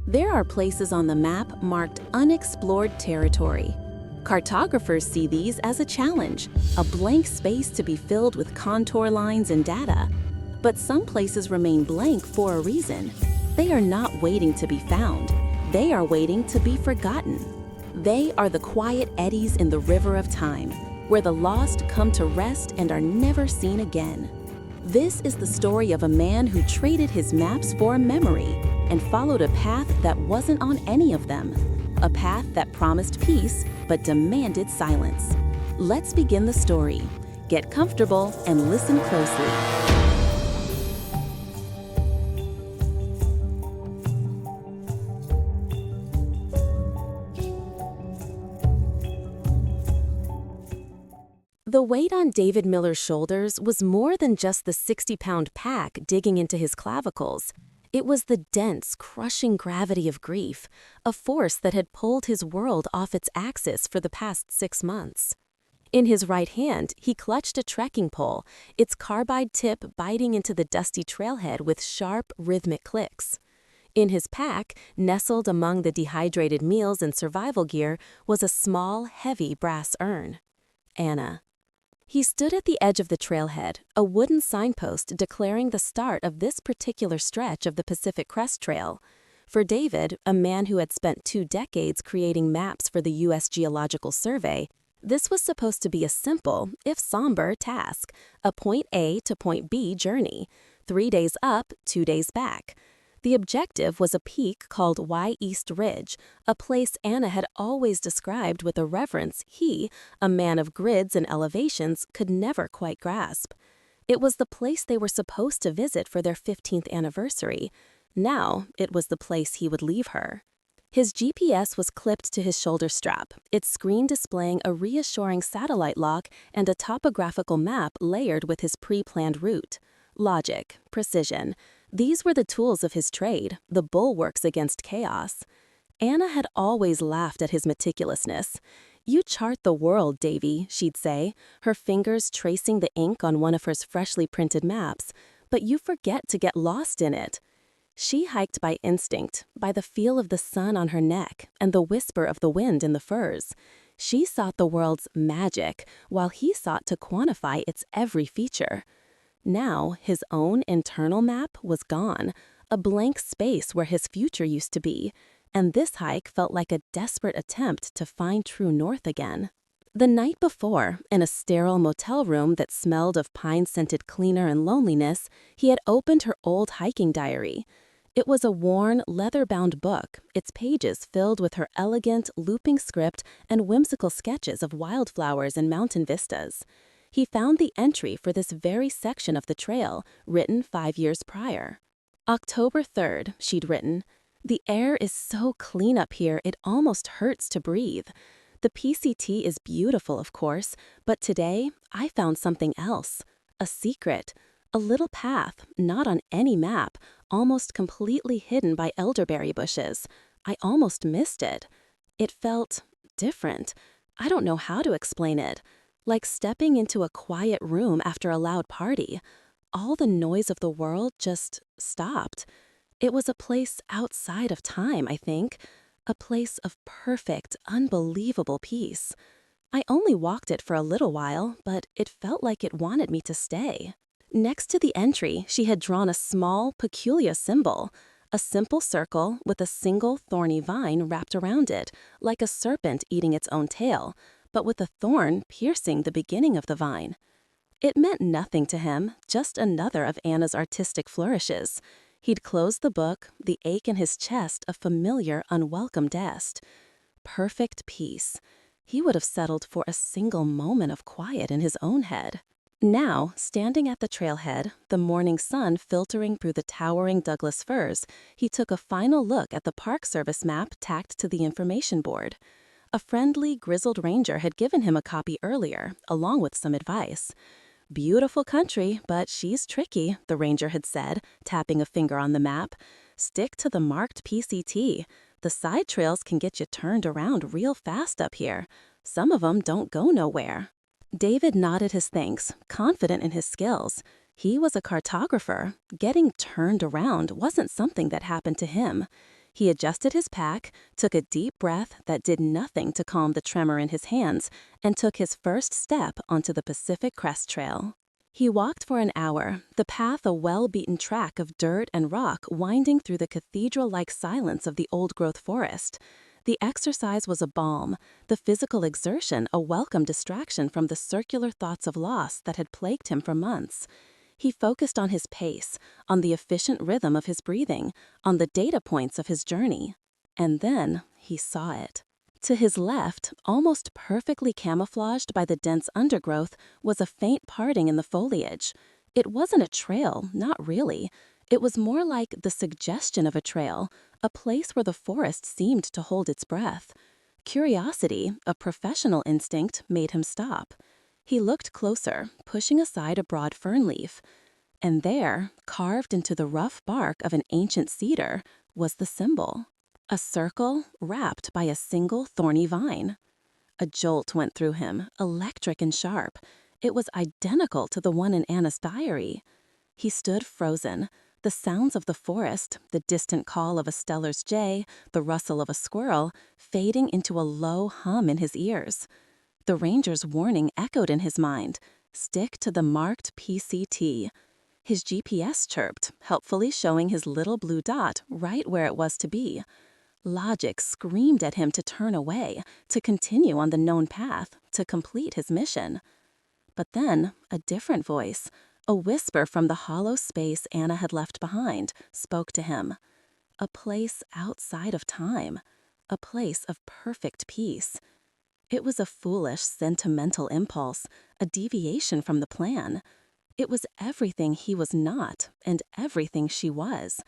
There are places on the map marked Unexplored Territory. Cartographers see these as a challenge, a blank space to be filled with contour lines and data. But some places remain blank for a reason. They are not waiting to be found. They are waiting to be forgotten. They are the quiet eddies in the river of time, where the lost come to rest and are never seen again. This is the story of a man who traded his maps for a memory and followed a path that wasn't on any of them. A path that promised peace but demanded silence. Let's begin the story. Get comfortable and listen closely. The weight on David Miller's shoulders was more than just the 60-pound pack digging into his clavicles. It was the dense, crushing gravity of grief, a force that had pulled his world off its axis for the past 6 months. In his right hand, he clutched a trekking pole, its carbide tip biting into the dusty trailhead with sharp, rhythmic clicks. In his pack, nestled among the dehydrated meals and survival gear, was a small, heavy brass urn. Anna. He stood at the edge of the trailhead, a wooden signpost declaring the start of this particular stretch of the Pacific Crest Trail. For David, a man who had spent 2 decades creating maps for the U.S. Geological Survey, this was supposed to be a simple, if somber, task, a point A to point B journey, 3 days up, 2 days back. The objective was a peak called Y East Ridge, a place Anna had always described with a reverence he, a man of grids and elevations, could never quite grasp. It was the place they were supposed to visit for their 15th anniversary. Now, it was the place he would leave her. His GPS was clipped to his shoulder strap, its screen displaying a reassuring satellite lock and a topographical map layered with his pre-planned route. Logic, precision. These were the tools of his trade, the bulwarks against chaos. Anna had always laughed at his meticulousness. "You chart the world, Davy," she'd say, her fingers tracing the ink on one of her freshly printed maps, "but you forget to get lost in it." She hiked by instinct, by the feel of the sun on her neck and the whisper of the wind in the firs. She sought the world's magic, while he sought to quantify its every feature. Now, his own internal map was gone, a blank space where his future used to be, and this hike felt like a desperate attempt to find true north again. The night before, in a sterile motel room that smelled of pine-scented cleaner and loneliness, he had opened her old hiking diary. It was a worn, leather-bound book, its pages filled with her elegant, looping script and whimsical sketches of wildflowers and mountain vistas. He found the entry for this very section of the trail, written 5 years prior. October 3rd, she'd written, "The air is so clean up here it almost hurts to breathe. The PCT is beautiful, of course, but today I found something else. A secret. A little path, not on any map, almost completely hidden by elderberry bushes. I almost missed it. It felt different. I don't know how to explain it. Like stepping into a quiet room after a loud party. All the noise of the world just stopped. It was a place outside of time, I think. A place of perfect, unbelievable peace. I only walked it for a little while, but it felt like it wanted me to stay." Next to the entry, she had drawn a small, peculiar symbol. A simple circle with a single thorny vine wrapped around it, like a serpent eating its own tail, but with a thorn piercing the beginning of the vine. It meant nothing to him, just another of Anna's artistic flourishes. He'd closed the book, the ache in his chest a familiar, unwelcome jest. Perfect peace. He would have settled for a single moment of quiet in his own head. Now, standing at the trailhead, the morning sun filtering through the towering Douglas firs, he took a final look at the Park Service map tacked to the information board. A friendly, grizzled ranger had given him a copy earlier, along with some advice. "Beautiful country, but she's tricky," the ranger had said, tapping a finger on the map. "Stick to the marked PCT. The side trails can get you turned around real fast up here. Some of them don't go nowhere." David nodded his thanks, confident in his skills. He was a cartographer. Getting turned around wasn't something that happened to him. He adjusted his pack, took a deep breath that did nothing to calm the tremor in his hands, and took his first step onto the Pacific Crest Trail. He walked for an hour, the path a well-beaten track of dirt and rock winding through the cathedral-like silence of the old-growth forest. The exercise was a balm, the physical exertion a welcome distraction from the circular thoughts of loss that had plagued him for months. He focused on his pace, on the efficient rhythm of his breathing, on the data points of his journey. And then he saw it. To his left, almost perfectly camouflaged by the dense undergrowth, was a faint parting in the foliage. It wasn't a trail, not really. It was more like the suggestion of a trail, a place where the forest seemed to hold its breath. Curiosity, a professional instinct, made him stop. He looked closer, pushing aside a broad fern leaf. And there, carved into the rough bark of an ancient cedar, was the symbol. A circle wrapped by a single thorny vine. A jolt went through him, electric and sharp. It was identical to the one in Anna's diary. He stood frozen. The sounds of the forest, the distant call of a Steller's jay, the rustle of a squirrel, fading into a low hum in his ears. The ranger's warning echoed in his mind. Stick to the marked PCT. His GPS chirped, helpfully showing his little blue dot right where it was to be. Logic screamed at him to turn away, to continue on the known path, to complete his mission. But then, a different voice, a whisper from the hollow space Anna had left behind, spoke to him. A place outside of time, a place of perfect peace. It was a foolish, sentimental impulse, a deviation from the plan. It was everything he was not, and everything she was.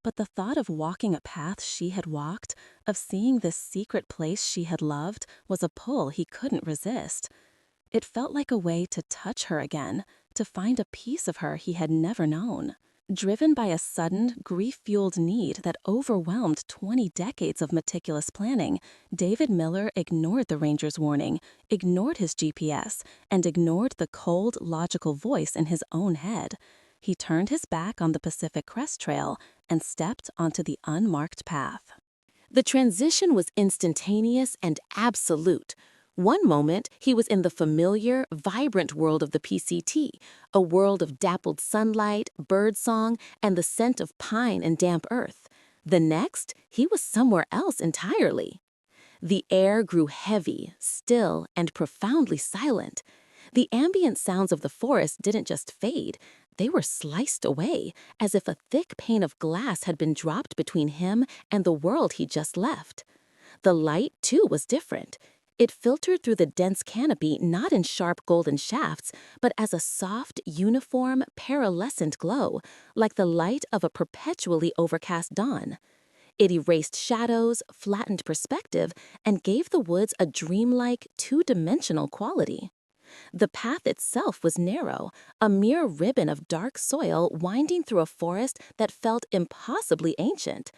But the thought of walking a path she had walked, of seeing this secret place she had loved, was a pull he couldn't resist. It felt like a way to touch her again, to find a piece of her he had never known. Driven by a sudden, grief-fueled need that overwhelmed 20 decades of meticulous planning, David Miller ignored the ranger's warning, ignored his GPS, and ignored the cold, logical voice in his own head. He turned his back on the Pacific Crest Trail and stepped onto the unmarked path. The transition was instantaneous and absolute. One moment, he was in the familiar, vibrant world of the PCT, a world of dappled sunlight, birdsong, and the scent of pine and damp earth. The next, he was somewhere else entirely. The air grew heavy, still, and profoundly silent. The ambient sounds of the forest didn't just fade, they were sliced away, as if a thick pane of glass had been dropped between him and the world he'd just left. The light, too, was different. It filtered through the dense canopy not in sharp golden shafts, but as a soft, uniform, pearlescent glow, like the light of a perpetually overcast dawn. It erased shadows, flattened perspective, and gave the woods a dreamlike, two-dimensional quality. The path itself was narrow, a mere ribbon of dark soil winding through a forest that felt impossibly ancient.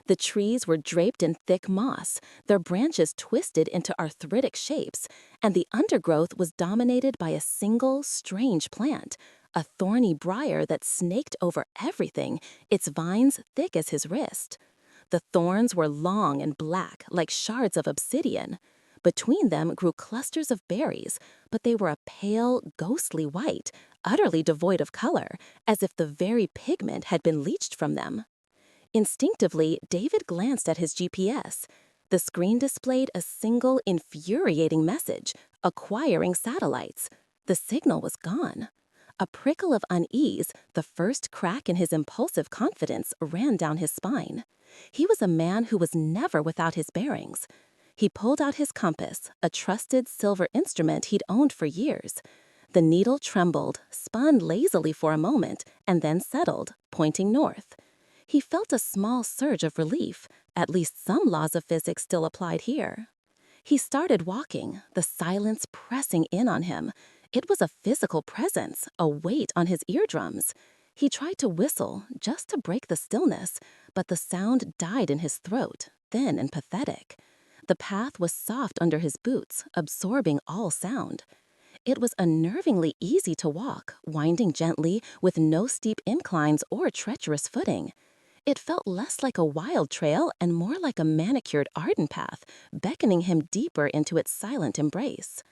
The trees were draped in thick moss, their branches twisted into arthritic shapes, and the undergrowth was dominated by a single, strange plant, a thorny briar that snaked over everything, its vines thick as his wrist. The thorns were long and black, like shards of obsidian. Between them grew clusters of berries, but they were a pale, ghostly white, utterly devoid of color, as if the very pigment had been leached from them. Instinctively, David glanced at his GPS. The screen displayed a single infuriating message, acquiring satellites. The signal was gone. A prickle of unease, the first crack in his impulsive confidence, ran down his spine. He was a man who was never without his bearings. He pulled out his compass, a trusted silver instrument he'd owned for years. The needle trembled, spun lazily for a moment, and then settled, pointing north. He felt a small surge of relief. At least some laws of physics still applied here. He started walking, the silence pressing in on him. It was a physical presence, a weight on his eardrums. He tried to whistle, just to break the stillness, but the sound died in his throat, thin and pathetic. The path was soft under his boots, absorbing all sound. It was unnervingly easy to walk, winding gently, with no steep inclines or treacherous footing. It felt less like a wild trail and more like a manicured Arden path, beckoning him deeper into its silent embrace.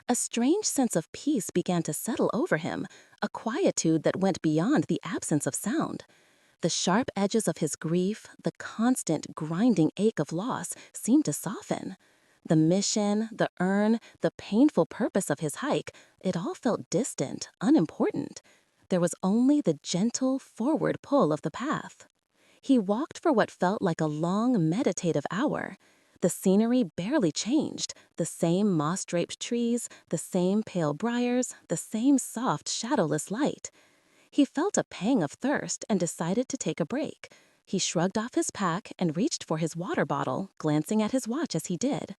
A strange sense of peace began to settle over him, a quietude that went beyond the absence of sound. The sharp edges of his grief, the constant grinding ache of loss, seemed to soften. The mission, the urn, the painful purpose of his hike, it all felt distant, unimportant. There was only the gentle, forward pull of the path. He walked for what felt like a long, meditative hour. The scenery barely changed, the same moss-draped trees, the same pale briars, the same soft, shadowless light. He felt a pang of thirst and decided to take a break. He shrugged off his pack and reached for his water bottle, glancing at his watch as he did.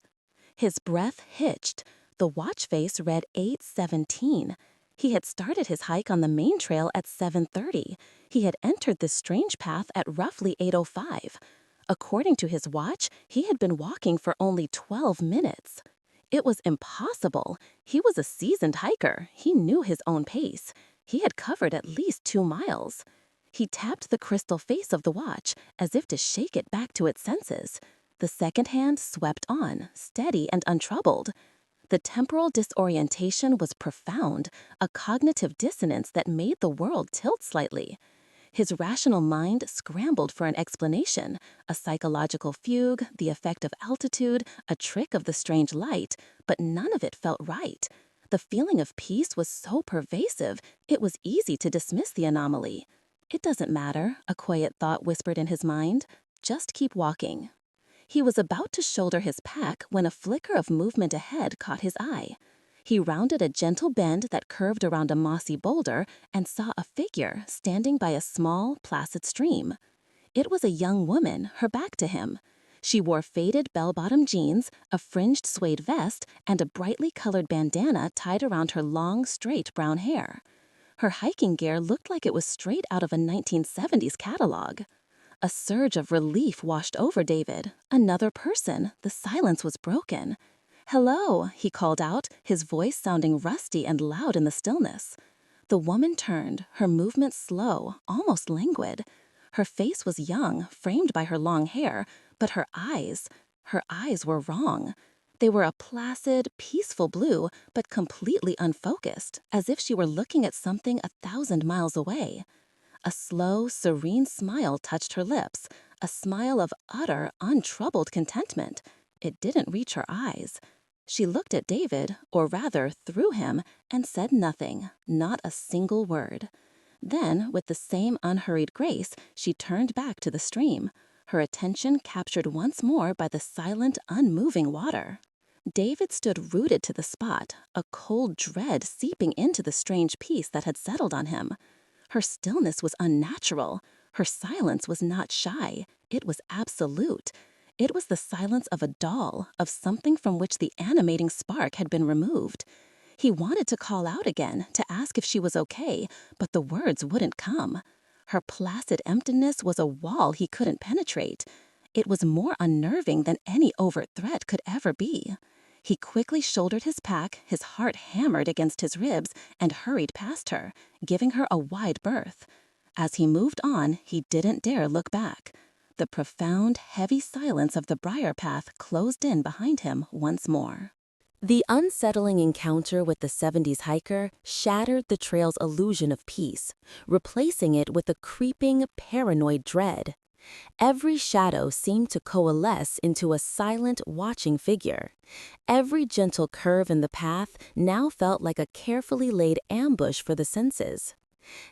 His breath hitched. The watch face read 8:17. He had started his hike on the main trail at 7:30. He had entered this strange path at roughly 8:05. According to his watch, he had been walking for only 12 minutes. It was impossible. He was a seasoned hiker. He knew his own pace. He had covered at least 2 miles. He tapped the crystal face of the watch as if to shake it back to its senses. The second hand swept on, steady and untroubled. The temporal disorientation was profound, a cognitive dissonance that made the world tilt slightly. His rational mind scrambled for an explanation, a psychological fugue, the effect of altitude, a trick of the strange light, but none of it felt right. The feeling of peace was so pervasive, it was easy to dismiss the anomaly. It doesn't matter, a quiet thought whispered in his mind. Just keep walking. He was about to shoulder his pack when a flicker of movement ahead caught his eye. He rounded a gentle bend that curved around a mossy boulder and saw a figure standing by a small, placid stream. It was a young woman, her back to him. She wore faded bell-bottom jeans, a fringed suede vest, and a brightly colored bandana tied around her long, straight brown hair. Her hiking gear looked like it was straight out of a 1970s catalog. A surge of relief washed over David. Another person. The silence was broken. "Hello," he called out, his voice sounding rusty and loud in the stillness. The woman turned, her movements slow, almost languid. Her face was young, framed by her long hair, but her eyes were wrong. They were a placid, peaceful blue, but completely unfocused, as if she were looking at something 1,000 miles away. A slow, serene smile touched her lips, a smile of utter, untroubled contentment. It didn't reach her eyes. She looked at David, or rather through him, and said nothing, not a single word. Then, with the same unhurried grace, she turned back to the stream, her attention captured once more by the silent, unmoving water. David stood rooted to the spot, a cold dread seeping into the strange peace that had settled on him. Her stillness was unnatural. Her silence was not shy. It was absolute. It was the silence of a doll, of something from which the animating spark had been removed. He wanted to call out again, to ask if she was okay, but the words wouldn't come. Her placid emptiness was a wall he couldn't penetrate. It was more unnerving than any overt threat could ever be. He quickly shouldered his pack, his heart hammered against his ribs, and hurried past her, giving her a wide berth. As he moved on, he didn't dare look back. The profound, heavy silence of the briar path closed in behind him once more. The unsettling encounter with the 70s hiker shattered the trail's illusion of peace, replacing it with a creeping, paranoid dread. Every shadow seemed to coalesce into a silent, watching figure. Every gentle curve in the path now felt like a carefully laid ambush for the senses.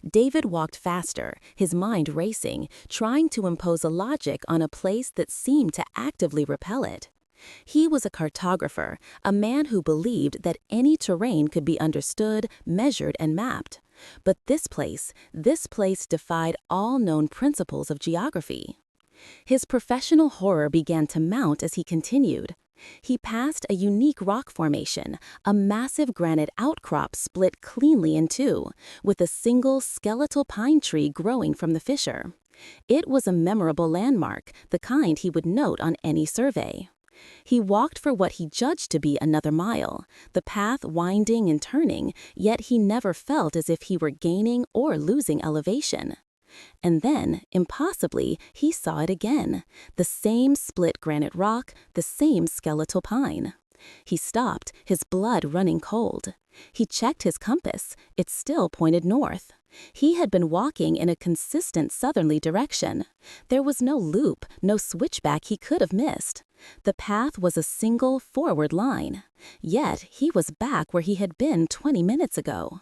David walked faster, his mind racing, trying to impose a logic on a place that seemed to actively repel it. He was a cartographer, a man who believed that any terrain could be understood, measured, and mapped. But this place defied all known principles of geography. His professional horror began to mount as he continued. He passed a unique rock formation, a massive granite outcrop split cleanly in two, with a single skeletal pine tree growing from the fissure. It was a memorable landmark, the kind he would note on any survey. He walked for what he judged to be another mile, the path winding and turning, yet he never felt as if he were gaining or losing elevation. And then, impossibly, he saw it again. The same split granite rock, the same skeletal pine. He stopped, his blood running cold. He checked his compass. It still pointed north. He had been walking in a consistent southerly direction. There was no loop, no switchback he could have missed. The path was a single forward line. Yet he was back where he had been 20 minutes ago.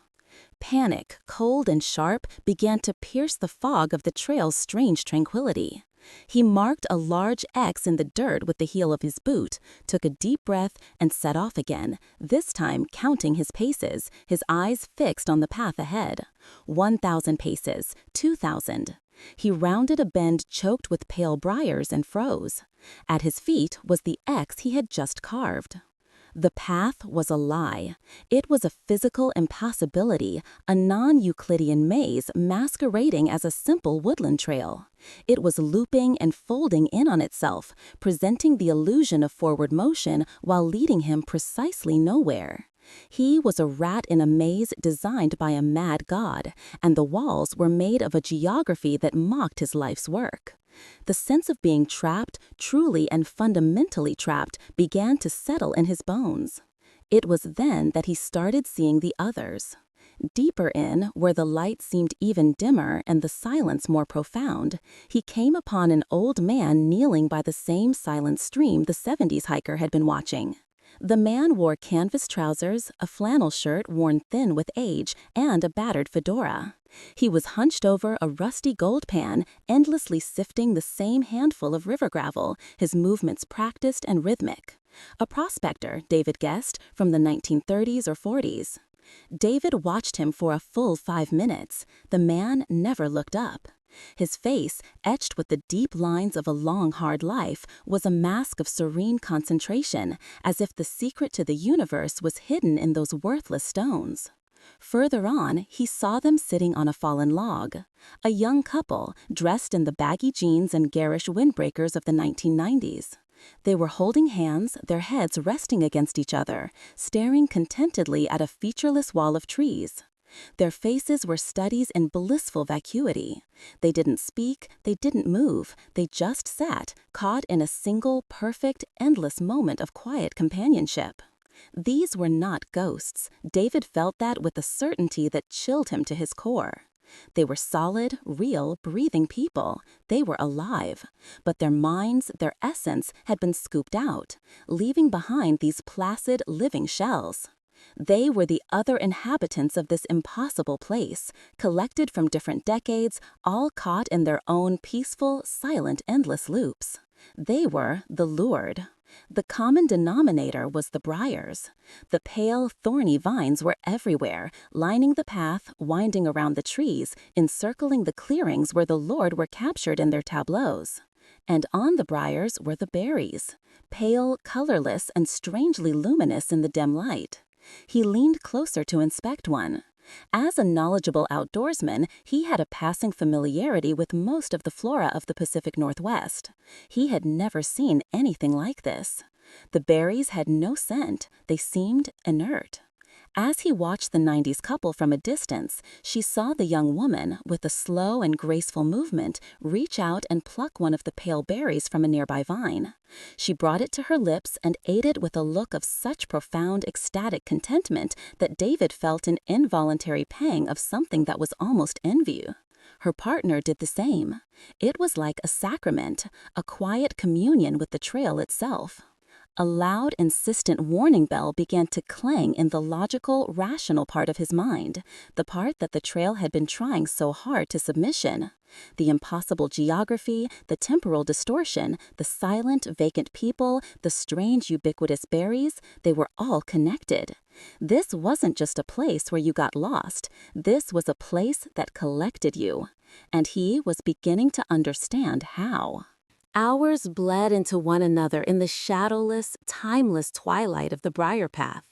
Panic, cold and sharp, began to pierce the fog of the trail's strange tranquility. He marked a large X in the dirt with the heel of his boot, took a deep breath, and set off again, this time counting his paces, his eyes fixed on the path ahead. 1,000 paces, 2,000. He rounded a bend choked with pale briars and froze. At his feet was the X he had just carved. The path was a lie. It was a physical impossibility, a non-Euclidean maze masquerading as a simple woodland trail. It was looping and folding in on itself, presenting the illusion of forward motion while leading him precisely nowhere. He was a rat in a maze designed by a mad god, and the walls were made of a geography that mocked his life's work. The sense of being trapped, truly and fundamentally trapped, began to settle in his bones. It was then that he started seeing the others. Deeper in, where the light seemed even dimmer and the silence more profound, he came upon an old man kneeling by the same silent stream the 70s hiker had been watching. The man wore canvas trousers, a flannel shirt worn thin with age, and a battered fedora. He was hunched over a rusty gold pan, endlessly sifting the same handful of river gravel, his movements practiced and rhythmic. A prospector, David guessed, from the 1930s or 40s. David watched him for a full 5 minutes. The man never looked up. His face, etched with the deep lines of a long, hard life, was a mask of serene concentration, as if the secret to the universe was hidden in those worthless stones. Further on, he saw them sitting on a fallen log. A young couple, dressed in the baggy jeans and garish windbreakers of the 1990s. They were holding hands, their heads resting against each other, staring contentedly at a featureless wall of trees. Their faces were studies in blissful vacuity. They didn't speak, they didn't move, they just sat, caught in a single, perfect, endless moment of quiet companionship. These were not ghosts. David felt that with a certainty that chilled him to his core. They were solid, real, breathing people. They were alive. But their minds, their essence, had been scooped out, leaving behind these placid, living shells. They were the other inhabitants of this impossible place, collected from different decades, all caught in their own peaceful, silent, endless loops. They were the lured. The common denominator was the briars. The pale, thorny vines were everywhere, lining the path, winding around the trees, encircling the clearings where the lured were captured in their tableaus. And on the briars were the berries, pale, colorless, and strangely luminous in the dim light. He leaned closer to inspect one. As a knowledgeable outdoorsman, he had a passing familiarity with most of the flora of the Pacific Northwest. He had never seen anything like this. The berries had no scent. They seemed inert. As he watched the 90s couple from a distance, she saw the young woman, with a slow and graceful movement, reach out and pluck one of the pale berries from a nearby vine. She brought it to her lips and ate it with a look of such profound, ecstatic contentment that David felt an involuntary pang of something that was almost envy. Her partner did the same. It was like a sacrament, a quiet communion with the trail itself. A loud, insistent warning bell began to clang in the logical, rational part of his mind, the part that the trail had been trying so hard to submission. The impossible geography, the temporal distortion, the silent, vacant people, the strange, ubiquitous berries, they were all connected. This wasn't just a place where you got lost. This was a place that collected you. And he was beginning to understand how. Hours bled into one another in the shadowless, timeless twilight of the briar path.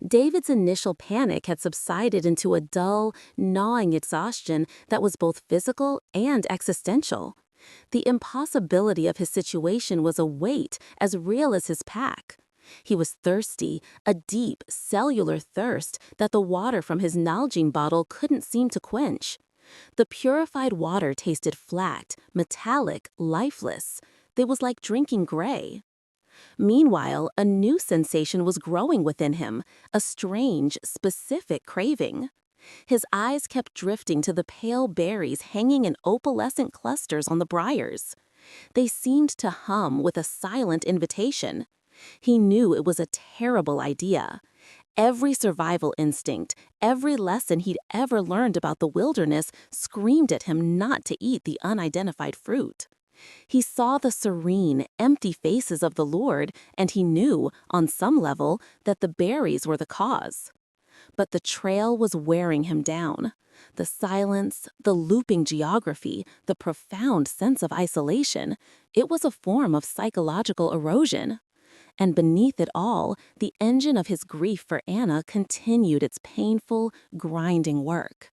David's initial panic had subsided into a dull, gnawing exhaustion that was both physical and existential. The impossibility of his situation was a weight as real as his pack. He was thirsty, a deep, cellular thirst that the water from his Nalgene bottle couldn't seem to quench. The purified water tasted flat, metallic, lifeless. It was like drinking gray. Meanwhile, a new sensation was growing within him, a strange, specific craving. His eyes kept drifting to the pale berries hanging in opalescent clusters on the briars. They seemed to hum with a silent invitation. He knew it was a terrible idea. Every survival instinct, every lesson he'd ever learned about the wilderness screamed at him not to eat the unidentified fruit. He saw the serene, empty faces of the Lord, and he knew, on some level, that the berries were the cause. But the trail was wearing him down. The silence, the looping geography, the profound sense of isolation, it was a form of psychological erosion. And beneath it all, the engine of his grief for Anna continued its painful, grinding work.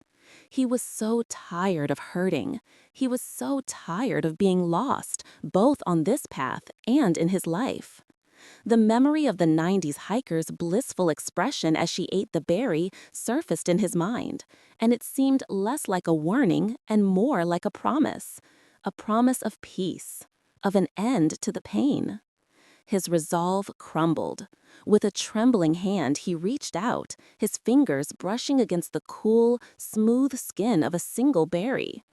He was so tired of hurting. He was so tired of being lost, both on this path and in his life. The memory of the 90s hiker's blissful expression as she ate the berry surfaced in his mind, and it seemed less like a warning and more like a promise of peace, of an end to the pain. His resolve crumbled. With a trembling hand, he reached out, his fingers brushing against the cool, smooth skin of a single berry.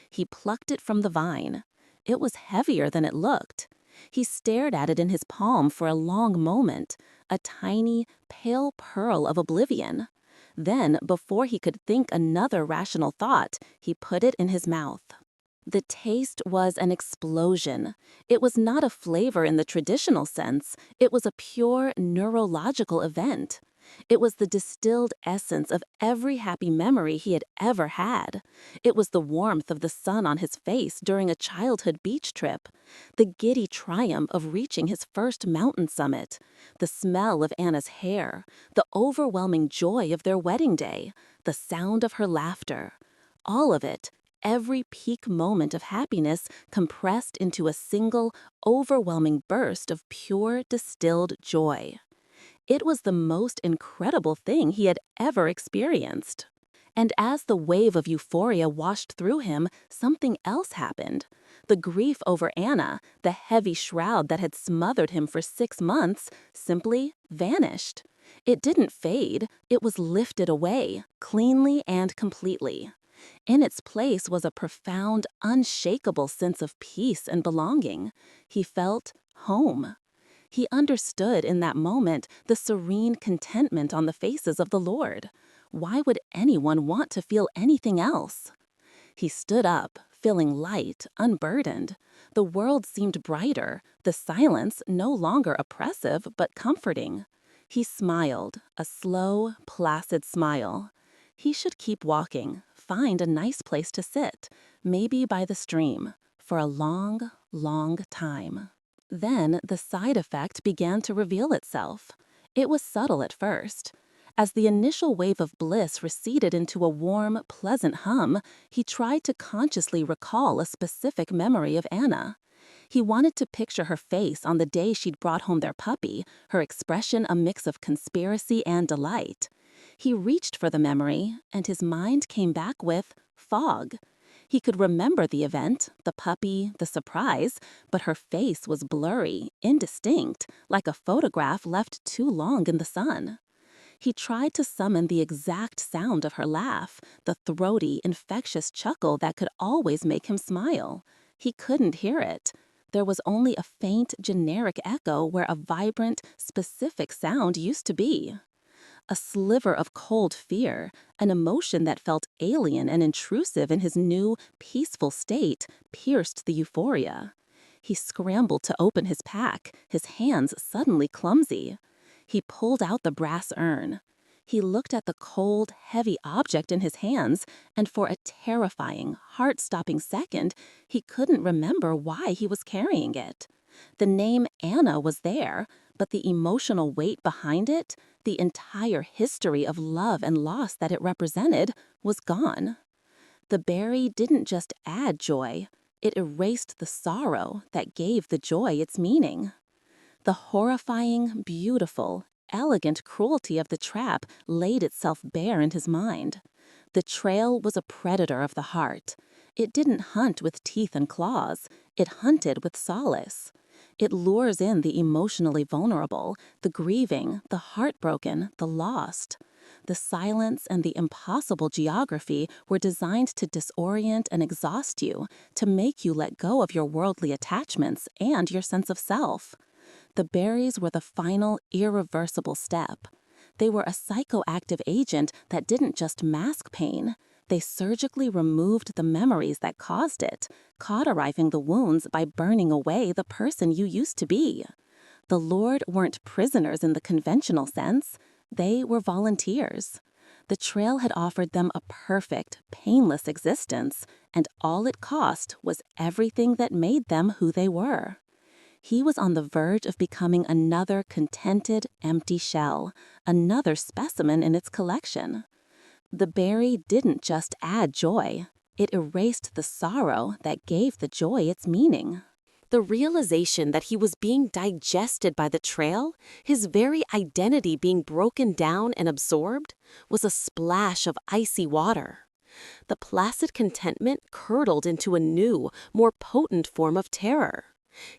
He plucked it from the vine. It was heavier than it looked. He stared at it in his palm for a long moment, a tiny, pale pearl of oblivion. Then, before he could think another rational thought, he put it in his mouth. The taste was an explosion. It was not a flavor in the traditional sense. It was a pure neurological event. It was the distilled essence of every happy memory he had ever had. It was the warmth of the sun on his face during a childhood beach trip, the giddy triumph of reaching his first mountain summit, the smell of Anna's hair, the overwhelming joy of their wedding day, the sound of her laughter. All of it, every peak moment of happiness compressed into a single, overwhelming burst of pure, distilled joy. It was the most incredible thing he had ever experienced. And as the wave of euphoria washed through him, something else happened. The grief over Anna, the heavy shroud that had smothered him for 6 months, simply vanished. It didn't fade, it was lifted away, cleanly and completely. In its place was a profound, unshakable sense of peace and belonging. He felt home. He understood in that moment the serene contentment on the faces of the Lord. Why would anyone want to feel anything else? He stood up, feeling light, unburdened. The world seemed brighter, the silence no longer oppressive but comforting. He smiled, a slow, placid smile. He should keep walking, find a nice place to sit, maybe by the stream, for a long, long time. Then the side effect began to reveal itself. It was subtle at first. As the initial wave of bliss receded into a warm, pleasant hum, he tried to consciously recall a specific memory of Anna. He wanted to picture her face on the day she'd brought home their puppy, her expression a mix of conspiracy and delight. He reached for the memory, and his mind came back with fog. He could remember the event, the puppy, the surprise, but her face was blurry, indistinct, like a photograph left too long in the sun. He tried to summon the exact sound of her laugh, the throaty, infectious chuckle that could always make him smile. He couldn't hear it. There was only a faint, generic echo where a vibrant, specific sound used to be. A sliver of cold fear, an emotion that felt alien and intrusive in his new, peaceful state, pierced the euphoria. He scrambled to open his pack, his hands suddenly clumsy. He pulled out the brass urn. He looked at the cold, heavy object in his hands, and for a terrifying, heart-stopping second, he couldn't remember why he was carrying it. The name Anna was there, but the emotional weight behind it, the entire history of love and loss that it represented, was gone. The berry didn't just add joy, it erased the sorrow that gave the joy its meaning. The horrifying, beautiful, elegant cruelty of the trap laid itself bare in his mind. The trail was a predator of the heart. It didn't hunt with teeth and claws. It hunted with solace. It lures in the emotionally vulnerable, the grieving, the heartbroken, the lost. The silence and the impossible geography were designed to disorient and exhaust you, to make you let go of your worldly attachments and your sense of self. The berries were the final, irreversible step. They were a psychoactive agent that didn't just mask pain. They surgically removed the memories that caused it, cauterizing the wounds by burning away the person you used to be. The Lord weren't prisoners in the conventional sense. They were volunteers. The trail had offered them a perfect, painless existence, and all it cost was everything that made them who they were. He was on the verge of becoming another contented, empty shell, another specimen in its collection. The berry didn't just add joy. It erased the sorrow that gave the joy its meaning. The realization that he was being digested by the trail, his very identity being broken down and absorbed, was a splash of icy water. The placid contentment curdled into a new, more potent form of terror.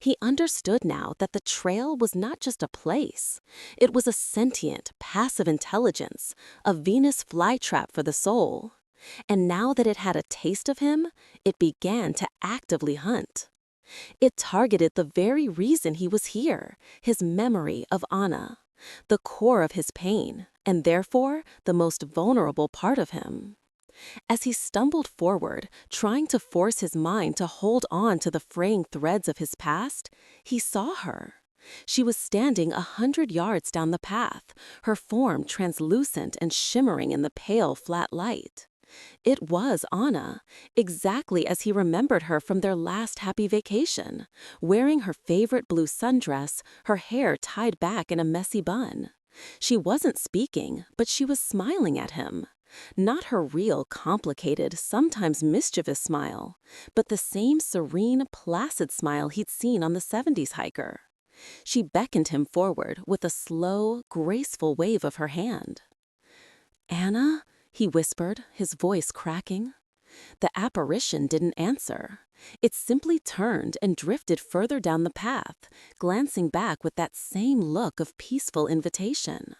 He understood now that the trail was not just a place. It was a sentient, passive intelligence, a Venus flytrap for the soul. And now that it had a taste of him, it began to actively hunt. It targeted the very reason he was here, his memory of Anna, the core of his pain, and therefore the most vulnerable part of him. As he stumbled forward, trying to force his mind to hold on to the fraying threads of his past, he saw her. She was standing 100 yards down the path, her form translucent and shimmering in the pale, flat light. It was Anna, exactly as he remembered her from their last happy vacation, wearing her favorite blue sundress, her hair tied back in a messy bun. She wasn't speaking, but she was smiling at him. Not her real, complicated, sometimes mischievous smile, but the same serene, placid smile he'd seen on the 70s hiker. She beckoned him forward with a slow, graceful wave of her hand. "Anna?" he whispered, his voice cracking. The apparition didn't answer. It simply turned and drifted further down the path, glancing back with that same look of peaceful invitation.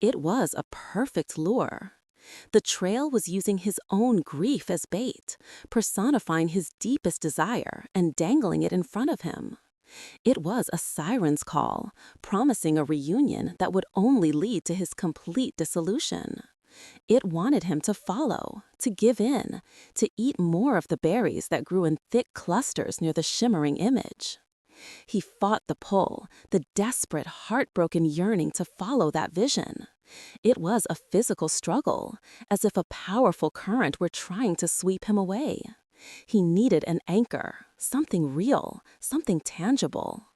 It was a perfect lure. The trail was using his own grief as bait, personifying his deepest desire and dangling it in front of him. It was a siren's call, promising a reunion that would only lead to his complete dissolution. It wanted him to follow, to give in, to eat more of the berries that grew in thick clusters near the shimmering image. He fought the pull, the desperate, heartbroken yearning to follow that vision. It was a physical struggle, as if a powerful current were trying to sweep him away. He needed an anchor, something real, something tangible.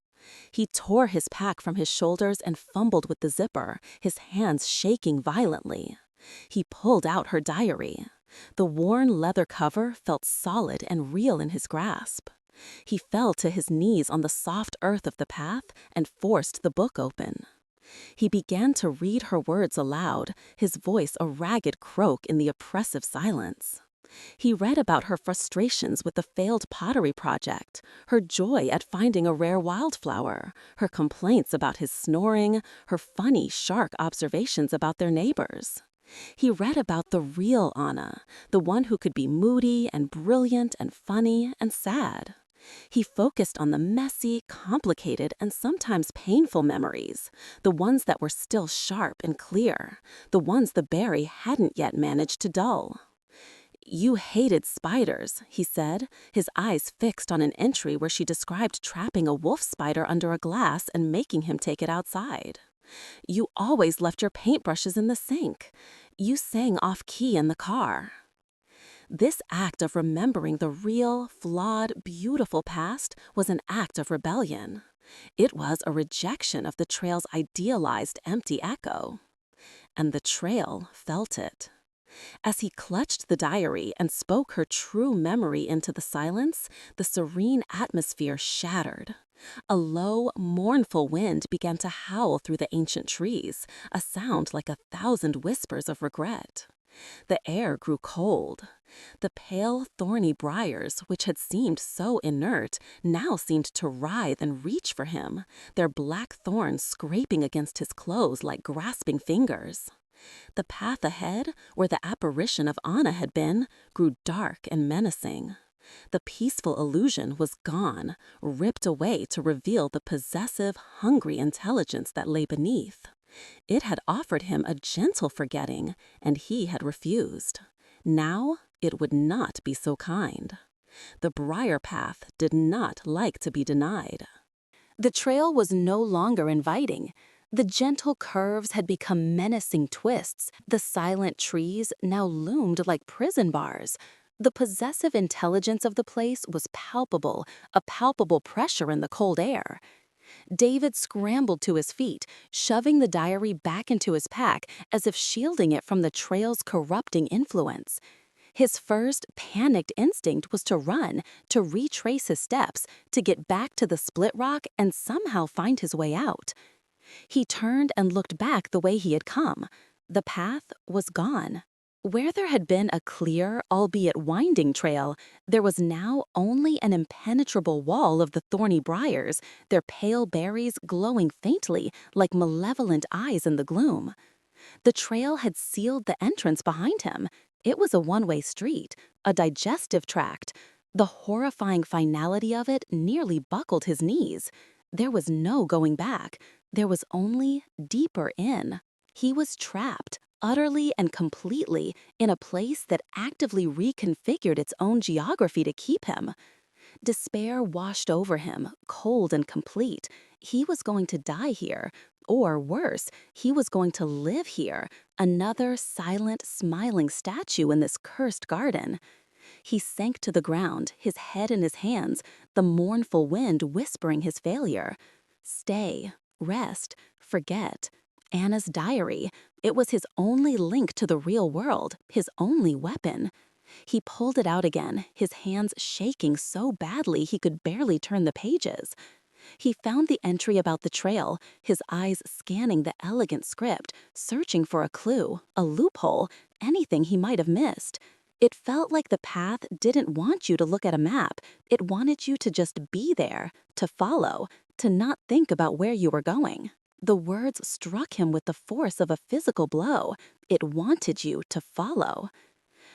He tore his pack from his shoulders and fumbled with the zipper, his hands shaking violently. He pulled out her diary. The worn leather cover felt solid and real in his grasp. He fell to his knees on the soft earth of the path and forced the book open. He began to read her words aloud, his voice a ragged croak in the oppressive silence. He read about her frustrations with the failed pottery project, her joy at finding a rare wildflower, her complaints about his snoring, her funny, sharp observations about their neighbors. He read about the real Anna, the one who could be moody and brilliant and funny and sad. He focused on the messy, complicated, and sometimes painful memories, the ones that were still sharp and clear, the ones the berry hadn't yet managed to dull. "You hated spiders," he said, his eyes fixed on an entry where she described trapping a wolf spider under a glass and making him take it outside. "You always left your paintbrushes in the sink. You sang off-key in the car." This act of remembering the real, flawed, beautiful past was an act of rebellion. It was a rejection of the trail's idealized, empty echo. And the trail felt it. As he clutched the diary and spoke her true memory into the silence, the serene atmosphere shattered. A low, mournful wind began to howl through the ancient trees, a sound like 1,000 whispers of regret. The air grew cold. The pale, thorny briars, which had seemed so inert, now seemed to writhe and reach for him, their black thorns scraping against his clothes like grasping fingers. The path ahead, where the apparition of Anna had been, grew dark and menacing. The peaceful illusion was gone, ripped away to reveal the possessive, hungry intelligence that lay beneath. It had offered him a gentle forgetting, and he had refused. Now it would not be so kind. The briar path did not like to be denied. The trail was no longer inviting. The gentle curves had become menacing twists. The silent trees now loomed like prison bars. The possessive intelligence of the place was palpable, a palpable pressure in the cold air. David scrambled to his feet, shoving the diary back into his pack as if shielding it from the trail's corrupting influence. His first panicked instinct was to run, to retrace his steps, to get back to the split rock and somehow find his way out. He turned and looked back the way he had come. The path was gone. Where there had been a clear, albeit winding trail, there was now only an impenetrable wall of the thorny briars, their pale berries glowing faintly like malevolent eyes in the gloom. The trail had sealed the entrance behind him. It was a one-way street, a digestive tract. The horrifying finality of it nearly buckled his knees. There was no going back. There was only deeper in. He was trapped, utterly and completely, in a place that actively reconfigured its own geography to keep him. Despair washed over him, cold and complete. He was going to die here. Or worse, he was going to live here, another silent, smiling statue in this cursed garden. He sank to the ground, his head in his hands, the mournful wind whispering his failure. Stay, rest, forget. Anna's diary. It was his only link to the real world, his only weapon. He pulled it out again, his hands shaking so badly he could barely turn the pages. He found the entry about the trail, his eyes scanning the elegant script, searching for a clue, a loophole, anything he might have missed. It felt like the path didn't want you to look at a map. It wanted you to just be there, to follow, to not think about where you were going. The words struck him with the force of a physical blow. It wanted you to follow.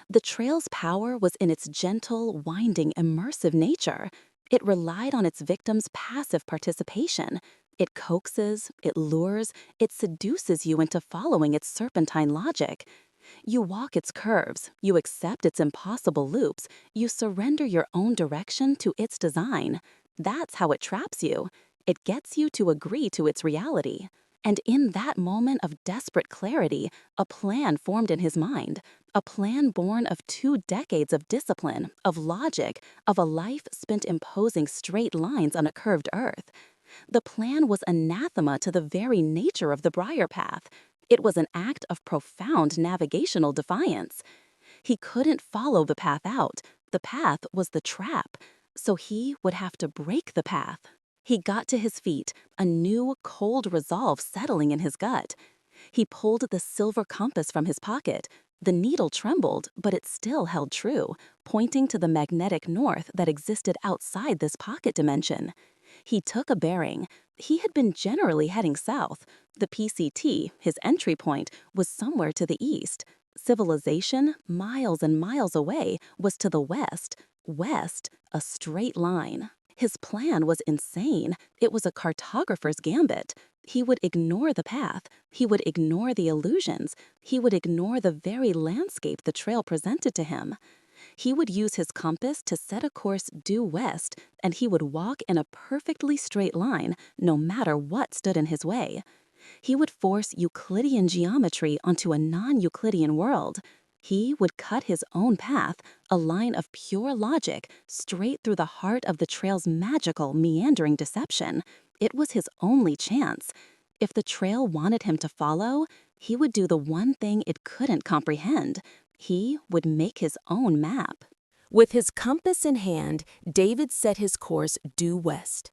The trail's power was in its gentle, winding, immersive nature. It relied on its victims' passive participation. It coaxes, it lures, it seduces you into following its serpentine logic. You walk its curves, you accept its impossible loops, you surrender your own direction to its design. That's how it traps you. It gets you to agree to its reality. And in that moment of desperate clarity, a plan formed in his mind, a plan born of 2 decades of discipline, of logic, of a life spent imposing straight lines on a curved earth. The plan was anathema to the very nature of the briar path. It was an act of profound navigational defiance. He couldn't follow the path out. The path was the trap. So he would have to break the path. He got to his feet, a new, cold resolve settling in his gut. He pulled the silver compass from his pocket. The needle trembled, but it still held true, pointing to the magnetic north that existed outside this pocket dimension. He took a bearing. He had been generally heading south. The PCT, his entry point, was somewhere to the east. Civilization, miles and miles away, was to the west. West, a straight line. His plan was insane. It was a cartographer's gambit. He would ignore the path. He would ignore the illusions. He would ignore the very landscape the trail presented to him. He would use his compass to set a course due west, and he would walk in a perfectly straight line, no matter what stood in his way. He would force Euclidean geometry onto a non-Euclidean world. He would cut his own path, a line of pure logic, straight through the heart of the trail's magical, meandering deception. It was his only chance. If the trail wanted him to follow, he would do the one thing it couldn't comprehend. He would make his own map. With his compass in hand, David set his course due west.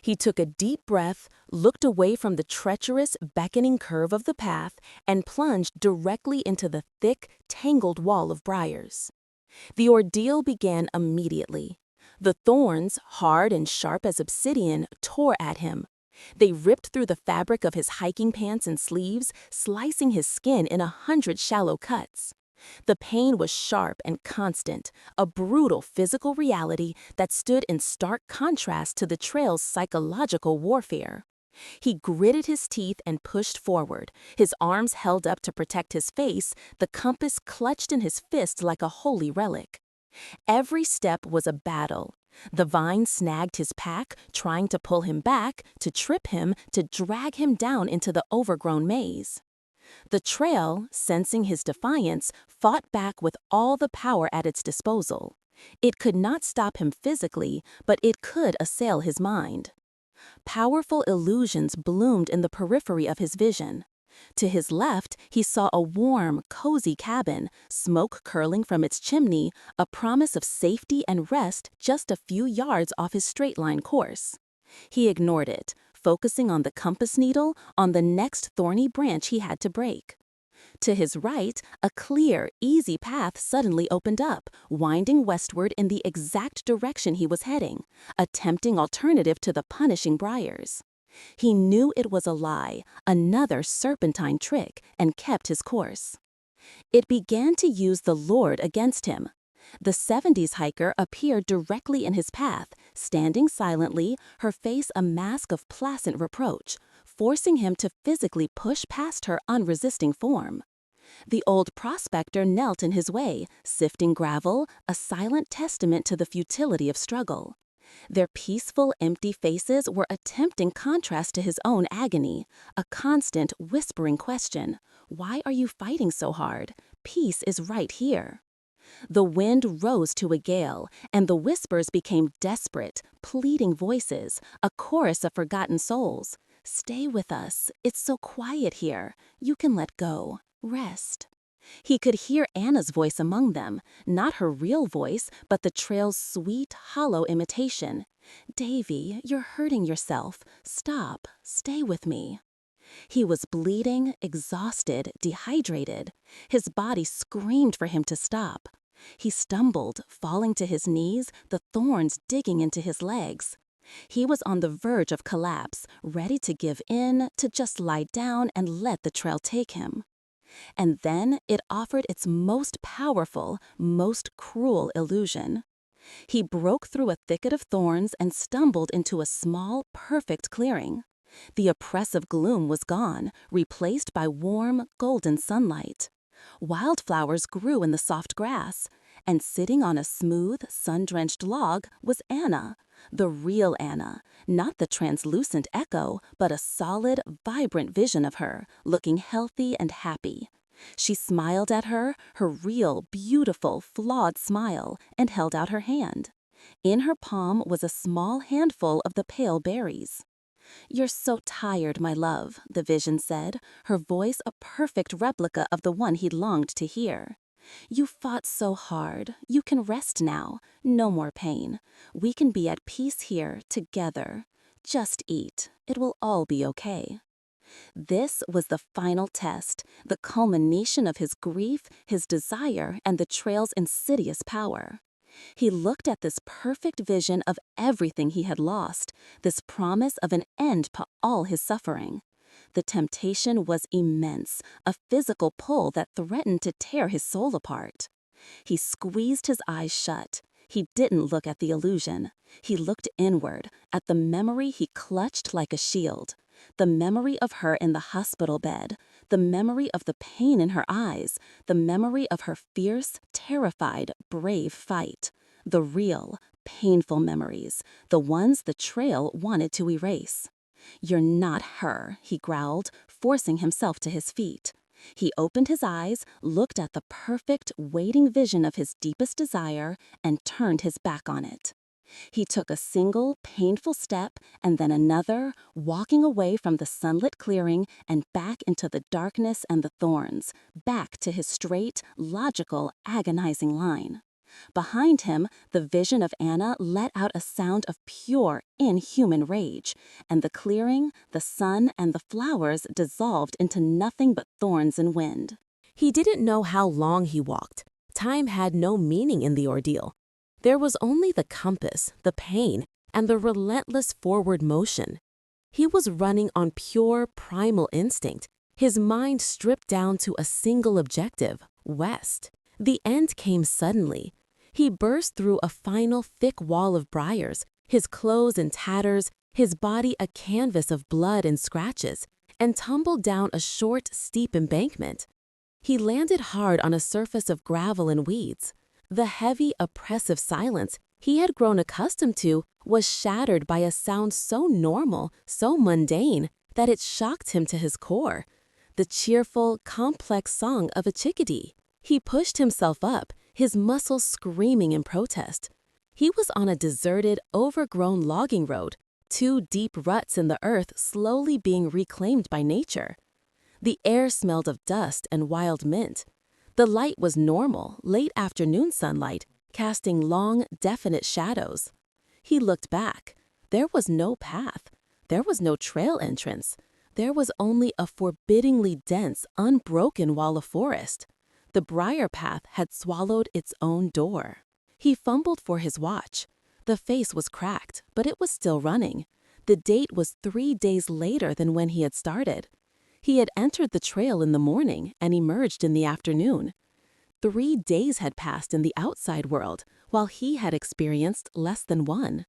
He took a deep breath, looked away from the treacherous, beckoning curve of the path, and plunged directly into the thick, tangled wall of briars. The ordeal began immediately. The thorns, hard and sharp as obsidian, tore at him. They ripped through the fabric of his hiking pants and sleeves, slicing his skin in 100 shallow cuts. The pain was sharp and constant, a brutal physical reality that stood in stark contrast to the trail's psychological warfare. He gritted his teeth and pushed forward, his arms held up to protect his face, the compass clutched in his fist like a holy relic. Every step was a battle. The vine snagged his pack, trying to pull him back, to trip him, to drag him down into the overgrown maze. The trail, sensing his defiance, fought back with all the power at its disposal. It could not stop him physically, but it could assail his mind. Powerful illusions bloomed in the periphery of his vision. To his left, he saw a warm, cozy cabin, smoke curling from its chimney, a promise of safety and rest just a few yards off his straight-line course. He ignored it, focusing on the compass needle, on the next thorny branch he had to break. To his right, a clear, easy path suddenly opened up, winding westward in the exact direction he was heading, a tempting alternative to the punishing briars. He knew it was a lie, another serpentine trick, and kept his course. It began to use the Lord against him. The 70s hiker appeared directly in his path, standing silently, her face a mask of placid reproach, forcing him to physically push past her unresisting form. The old prospector knelt in his way, sifting gravel, a silent testament to the futility of struggle. Their peaceful, empty faces were a tempting contrast to his own agony, a constant, whispering question. Why are you fighting so hard? Peace is right here. The wind rose to a gale, and the whispers became desperate, pleading voices, a chorus of forgotten souls. Stay with us. It's so quiet here. You can let go. Rest. He could hear Anna's voice among them, not her real voice, but the trail's sweet, hollow imitation. Davy, you're hurting yourself. Stop. Stay with me. He was bleeding, exhausted, dehydrated. His body screamed for him to stop. He stumbled, falling to his knees, the thorns digging into his legs. He was on the verge of collapse, ready to give in, to just lie down and let the trail take him. And then it offered its most powerful, most cruel illusion. He broke through a thicket of thorns and stumbled into a small, perfect clearing. The oppressive gloom was gone, replaced by warm, golden sunlight. Wildflowers grew in the soft grass, and sitting on a smooth, sun-drenched log was Anna, the real Anna, not the translucent echo, but a solid, vibrant vision of her, looking healthy and happy. She smiled at her, her real, beautiful, flawed smile, and held out her hand. In her palm was a small handful of the pale berries. "You're so tired, my love," the vision said, her voice a perfect replica of the one he'd longed to hear. "You fought so hard. You can rest now. No more pain. We can be at peace here, together. Just eat. It will all be okay." This was the final test, the culmination of his grief, his desire, and the trail's insidious power. He looked at this perfect vision of everything he had lost, this promise of an end to all his suffering. The temptation was immense, a physical pull that threatened to tear his soul apart. He squeezed his eyes shut. He didn't look at the illusion. He looked inward, at the memory he clutched like a shield. The memory of her in the hospital bed, the memory of the pain in her eyes, the memory of her fierce, terrified, brave fight. The real, painful memories, the ones the trail wanted to erase. "You're not her," he growled, forcing himself to his feet. He opened his eyes, looked at the perfect, waiting vision of his deepest desire, and turned his back on it. He took a single, painful step, and then another, walking away from the sunlit clearing and back into the darkness and the thorns, back to his straight, logical, agonizing line. Behind him, the vision of Anna let out a sound of pure, inhuman rage, and the clearing, the sun, and the flowers dissolved into nothing but thorns and wind. He didn't know how long he walked. Time had no meaning in the ordeal. There was only the compass, the pain, and the relentless forward motion. He was running on pure, primal instinct, his mind stripped down to a single objective, west. The end came suddenly. He burst through a final thick wall of briars, his clothes in tatters, his body a canvas of blood and scratches, and tumbled down a short, steep embankment. He landed hard on a surface of gravel and weeds. The heavy, oppressive silence he had grown accustomed to was shattered by a sound so normal, so mundane, that it shocked him to his core. The cheerful, complex song of a chickadee. He pushed himself up, his muscles screaming in protest. He was on a deserted, overgrown logging road, 2 deep ruts in the earth slowly being reclaimed by nature. The air smelled of dust and wild mint. The light was normal, late afternoon sunlight, casting long, definite shadows. He looked back. There was no path. There was no trail entrance. There was only a forbiddingly dense, unbroken wall of forest. The briar path had swallowed its own door. He fumbled for his watch. The face was cracked, but it was still running. The date was 3 days later than when he had started. He had entered the trail in the morning and emerged in the afternoon. 3 days had passed in the outside world, while he had experienced less than 1.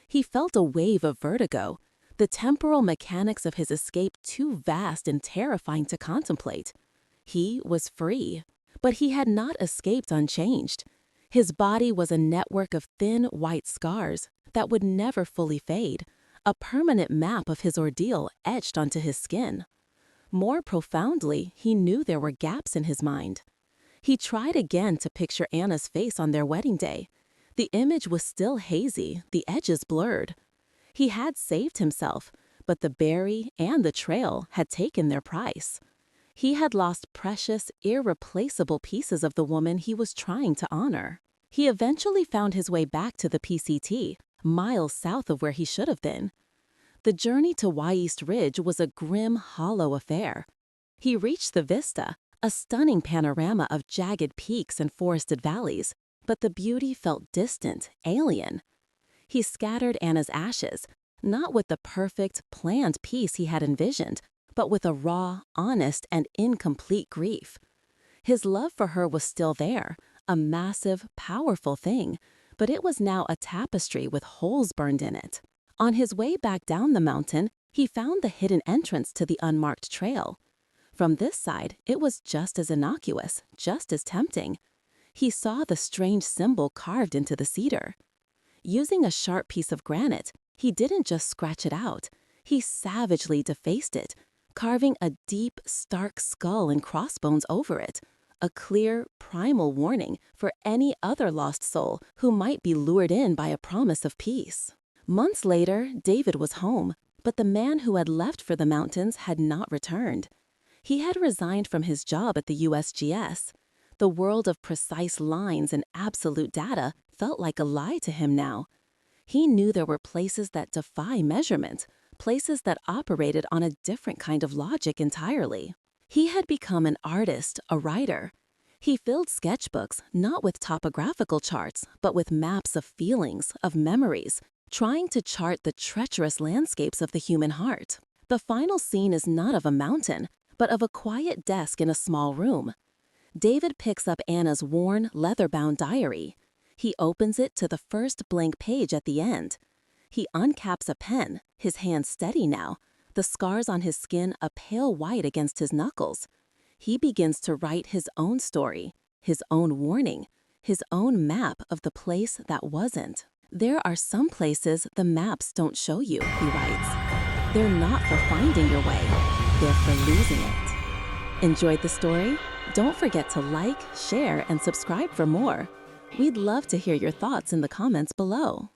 He felt a wave of vertigo, the temporal mechanics of his escape too vast and terrifying to contemplate. He was free, but he had not escaped unchanged. His body was a network of thin, white scars that would never fully fade, a permanent map of his ordeal etched onto his skin. More profoundly, he knew there were gaps in his mind. He tried again to picture Anna's face on their wedding day. The image was still hazy, the edges blurred. He had saved himself, but the berry and the trail had taken their price. He had lost precious, irreplaceable pieces of the woman he was trying to honor. He eventually found his way back to the PCT, miles south of where he should have been. The journey to Y-East Ridge was a grim, hollow affair. He reached the vista, a stunning panorama of jagged peaks and forested valleys, but the beauty felt distant, alien. He scattered Anna's ashes, not with the perfect, planned peace he had envisioned, but with a raw, honest, and incomplete grief. His love for her was still there, a massive, powerful thing, but it was now a tapestry with holes burned in it. On his way back down the mountain, he found the hidden entrance to the unmarked trail. From this side, it was just as innocuous, just as tempting. He saw the strange symbol carved into the cedar. Using a sharp piece of granite, he didn't just scratch it out. He savagely defaced it, carving a deep, stark skull and crossbones over it, a clear, primal warning for any other lost soul who might be lured in by a promise of peace. Months later, David was home, but the man who had left for the mountains had not returned. He had resigned from his job at the USGS. The world of precise lines and absolute data felt like a lie to him now. He knew there were places that defy measurement, places that operated on a different kind of logic entirely. He had become an artist, a writer. He filled sketchbooks not with topographical charts, but with maps of feelings, of memories, trying to chart the treacherous landscapes of the human heart. The final scene is not of a mountain, but of a quiet desk in a small room. David picks up Anna's worn, leather-bound diary. He opens it to the first blank page at the end. He uncaps a pen, his hand steady now, the scars on his skin a pale white against his knuckles. He begins to write his own story, his own warning, his own map of the place that wasn't. There are some places the maps don't show you, he writes. They're not for finding your way, they're for losing it. Enjoyed the story? Don't forget to like, share, and subscribe for more. We'd love to hear your thoughts in the comments below.